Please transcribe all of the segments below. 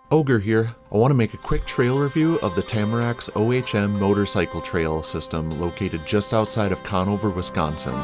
Ogre here. I want to make a quick trail review of the Tamaracks OHM motorcycle trail system located just outside of Conover, Wisconsin.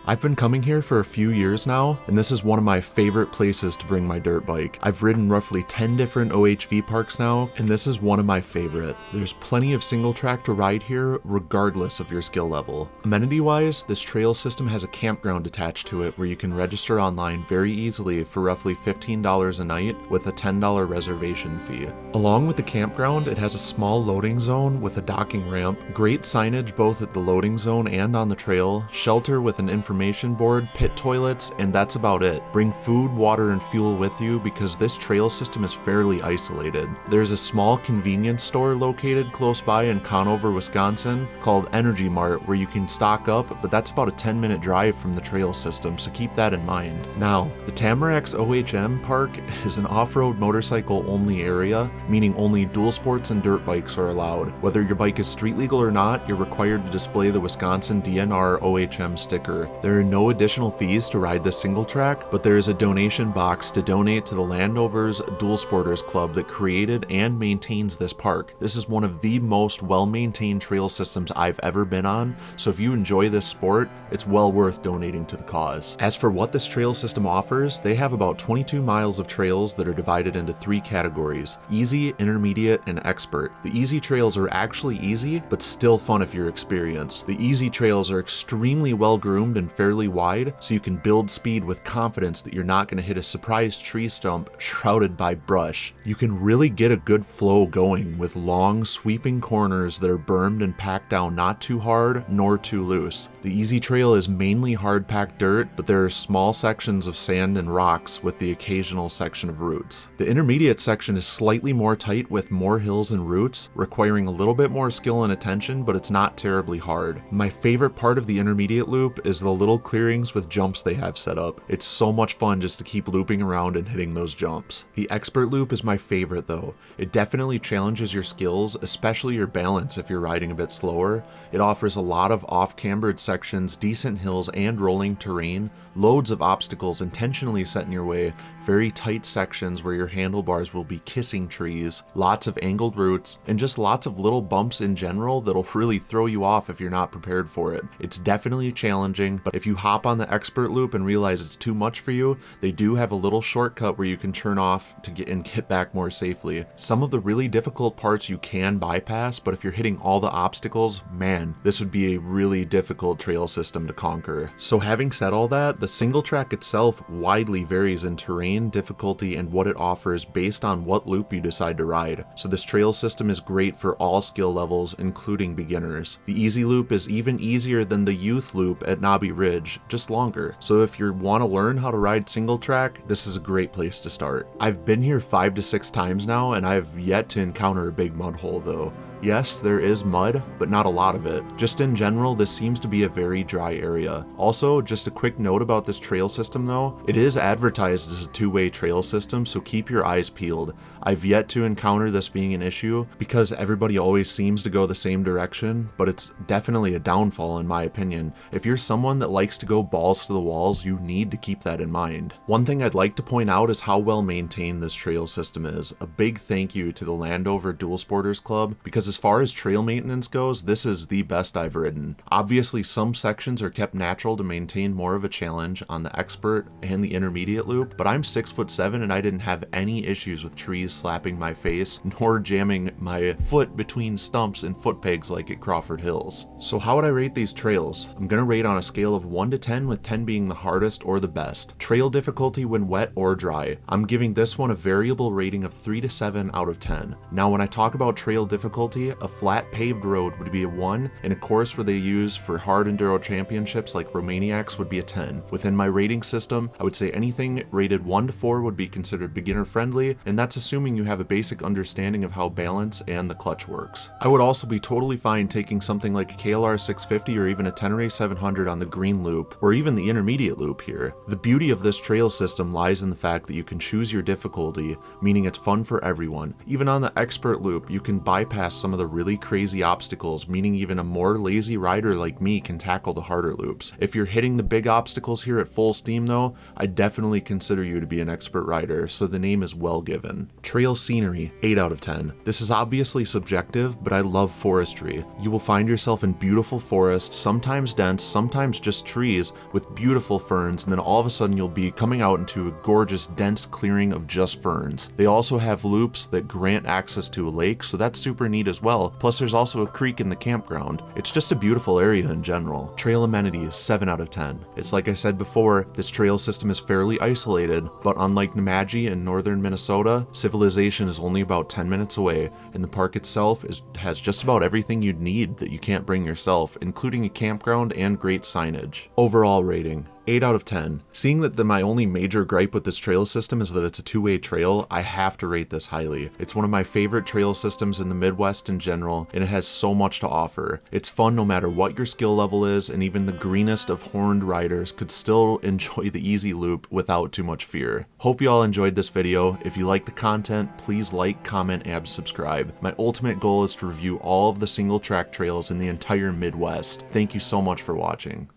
I've been coming here for a few years now, and this is one of my favorite places to bring my dirt bike. I've ridden roughly 10 different OHV parks now, and this is one of my favorite. There's plenty of single track to ride here, regardless of your skill level. Amenity-wise, this trail system has a campground attached to it where you can register online very easily for roughly $15 a night with a $10 reservation fee. Along with the campground, it has a small loading zone with a docking ramp, great signage both at the loading zone and on the trail, shelter with an information board, pit toilets, and that's about it. Bring food, water, and fuel with you because this trail system is fairly isolated. There's a small convenience store located close by in Conover, Wisconsin called Energy Mart where you can stock up, but that's about a 10-minute drive from the trail system, so keep that in mind. Now, the Tamaracks OHM Park is an off-road motorcycle only area, meaning only dual sports and dirt bikes are allowed. Whether your bike is street legal or not, you're required to display the Wisconsin DNR OHM sticker. There are no additional fees to ride this single track, but there is a donation box to donate to the Landovers Dual Sporters Club that created and maintains this park. This is one of the most well-maintained trail systems I've ever been on, so if you enjoy this sport, it's well worth donating to the cause. As for what this trail system offers, they have about 22 miles of trails that are divided into 3 categories: easy, intermediate, and expert. The easy trails are actually easy, but still fun if you're experienced. The easy trails are extremely well groomed and fairly wide, so you can build speed with confidence that you're not going to hit a surprise tree stump shrouded by brush. You can really get a good flow going with long, sweeping corners that are bermed and packed down not too hard nor too loose. The easy trail is mainly hard-packed dirt, but there are small sections of sand and rocks with the occasional section of roots. The intermediate section is slightly more tight with more hills and roots, requiring a little bit more skill and attention, but it's not terribly hard. My favorite part of the intermediate loop is the little clearings with jumps they have set up. It's so much fun just to keep looping around and hitting those jumps. The expert loop is my favorite though. It definitely challenges your skills, especially your balance if you're riding a bit slower. It offers a lot of off-cambered sections, decent hills and rolling terrain, loads of obstacles intentionally set in your way, very tight sections where your handlebars will be kissing trees, lots of angled routes, and just lots of little bumps in general that'll really throw you off if you're not prepared for it. It's definitely challenging, but if you hop on the expert loop and realize it's too much for you, they do have a little shortcut where you can turn off to get back more safely. Some of the really difficult parts you can bypass, but if you're hitting all the obstacles, man, this would be a really difficult trail system to conquer. So having said all that, the single track itself widely varies in terrain, difficulty, and what it offers based on what loop you decide to ride. So this trail system is great for all skill levels, including beginners. The easy loop is even easier than the youth loop at Knobby Ridge, just longer. So if you want to learn how to ride single track, this is a great place to start. I've been here 5 to 6 times now, and I've yet to encounter a big mud hole though. Yes, there is mud, but not a lot of it. Just in general, this seems to be a very dry area. Also, just a quick note about this trail system though, it is advertised as a 2-way trail system, so keep your eyes peeled. I've yet to encounter this being an issue because everybody always seems to go the same direction, but it's definitely a downfall in my opinion. If you're someone that likes to go balls to the walls, you need to keep that in mind. One thing I'd like to point out is how well maintained this trail system is. A big thank you to the Landover Dual Sporters Club, because as far as trail maintenance goes, this is the best I've ridden. Obviously, some sections are kept natural to maintain more of a challenge on the expert and the intermediate loop, but I'm 6'7" and I didn't have any issues with trees slapping my face, nor jamming my foot between stumps and foot pegs like at Crawford Hills. So how would I rate these trails? I'm gonna rate on a scale of 1 to 10, with 10 being the hardest or the best. Trail difficulty when wet or dry. I'm giving this one a variable rating of 3 to 7 out of 10. Now when I talk about trail difficulty, difficulty, a flat paved road would be a 1, and a course where they use for hard enduro championships like Romaniacs would be a 10. Within my rating system, I would say anything rated 1 to 4 would be considered beginner friendly, and that's assuming you have a basic understanding of how balance and the clutch works. I would also be totally fine taking something like a KLR 650 or even a Tenere 700 on the green loop, or even the intermediate loop here. The beauty of this trail system lies in the fact that you can choose your difficulty, meaning it's fun for everyone. Even on the expert loop, you can bypass some of the really crazy obstacles, meaning even a more lazy rider like me can tackle the harder loops. If you're hitting the big obstacles here at full steam though, I definitely consider you to be an expert rider, so the name is well given. Trail scenery, 8 out of 10. This is obviously subjective, but I love forestry. You will find yourself in beautiful forests, sometimes dense, sometimes just trees, with beautiful ferns, and then all of a sudden you'll be coming out into a gorgeous dense clearing of just ferns. They also have loops that grant access to a lake, so that's super neat as well. Plus there's also a creek in the campground. It's just a beautiful area in general. Trail amenities, 7 out of 10. It's like I said before, this trail system is fairly isolated, but unlike Namadgi in northern Minnesota, civilization is only about 10 minutes away, and the park itself has just about everything you'd need that you can't bring yourself, including a campground and great signage. Overall rating, 8 out of 10. Seeing that my only major gripe with this trail system is that it's a two-way trail, I have to rate this highly. It's one of my favorite trail systems in the Midwest in general, and it has so much to offer. It's fun no matter what your skill level is, and even the greenest of horned riders could still enjoy the easy loop without too much fear. Hope you all enjoyed this video. If you like the content, please like, comment, and subscribe. My ultimate goal is to review all of the single track trails in the entire Midwest. Thank you so much for watching.